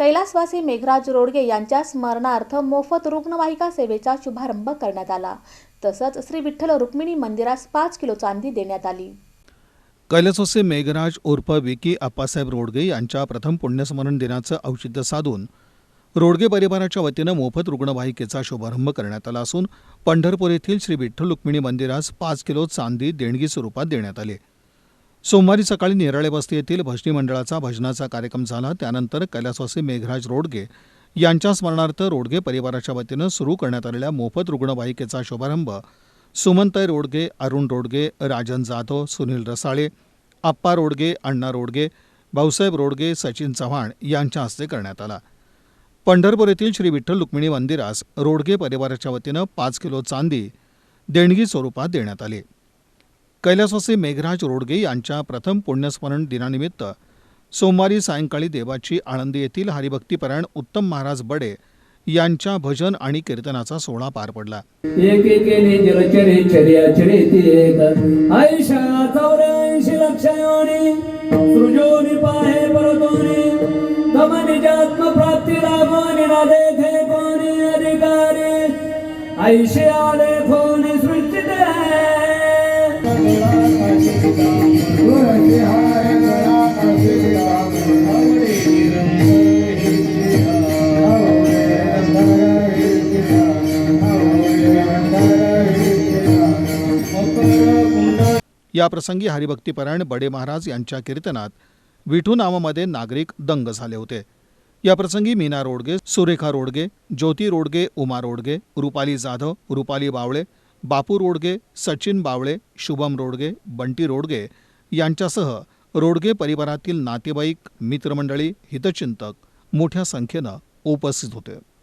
कैलासवासी मेघराज रोडगे यांच्या स्मरणार्थ मोफत रुग्णवाहिका सेवेचा शुभारंभ करण्यात आला। तसंच श्री विठ्ठल रुक्मिणी मंदिरास 5 किलो चांदी देण्यात आली। कैलासवासी मेघराज उर्फ विकी आप्पासाहेब रोडगे यांच्या प्रथम पुण्यस्मरण दिनाचं औचित्य साधून रोडगे परिवाराच्या वतीनं मोफत रुग्णवाहिकेचा शुभारंभ करण्यात आला असून पंढरपूर येथील श्री विठ्ठल रुक्मिणी मंदिरास 5 किलो चांदी देणगी स्वरूपात देण्यात आली। सोमवारी सकाळी निराळे वस्ती येथील भजनी मंडळाचा भजनाचा कार्यक्रम झाला। त्यानंतर कैलासवासी मेघराज रोडगे यांच्या स्मरणार्थ रोडगे परिवाराच्या वतीनं सुरू करण्यात आलेल्या मोफत रुग्णवाहिकेचा शुभारंभ सुमनताई रोडगे, अरुण रोडगे, राजन जाधव, सुनील रसाळे, आप्पा रोडगे, अण्णा रोडगे, भाऊसाहेब रोडगे, सचिन चव्हाण यांच्या हस्ते करण्यात आला। पंढरपूर येथील श्री विठ्ठल रुक्मिणी मंदिरास रोडगे परिवाराच्या वतीनं 5 किलो चांदी देणगी स्वरूपात देण्यात आली। कैलासवासी मेघराज रोडगे यांच्या प्रथम पुण्यस्मरण दिनानिमित्त सोमवारी सायंकाळी देवाची आळंदी येथील हरिभक्तीपरायण उत्तम महाराज बडे यांच्या भजन आणि कीर्तनाचा सोहळा पार पडला। एकेकेने जलचरे चर्याचरेती एक आयुष्या 84 लक्ष योनी सृजोनी पाहे परतोनी तम निजात्म प्राप्ती लागोनी ना देखे कोणी अधिकारी आयुष्य आले कोणी सृष्टी दे या प्रसंगी हरिभक्तीपरायण बडे महाराज यांच्या कीर्तनात विठू नामामध्ये नागरिक दंग झाले होते। या प्रसंगी मीना रोडगे, सुरेखा रोडगे, ज्योती रोडगे, उमा रोडगे, रुपाली जाधव, रुपाली बावळे, बापू रोडगे, सचिन बावळे, शुभम रोडगे, बंटी रोडगे यांच्यासह रोडगे परिवारातील नातेवाईक, मित्रमंडळी, हितचिंतक मोठ्या संख्येनं उपस्थित होते।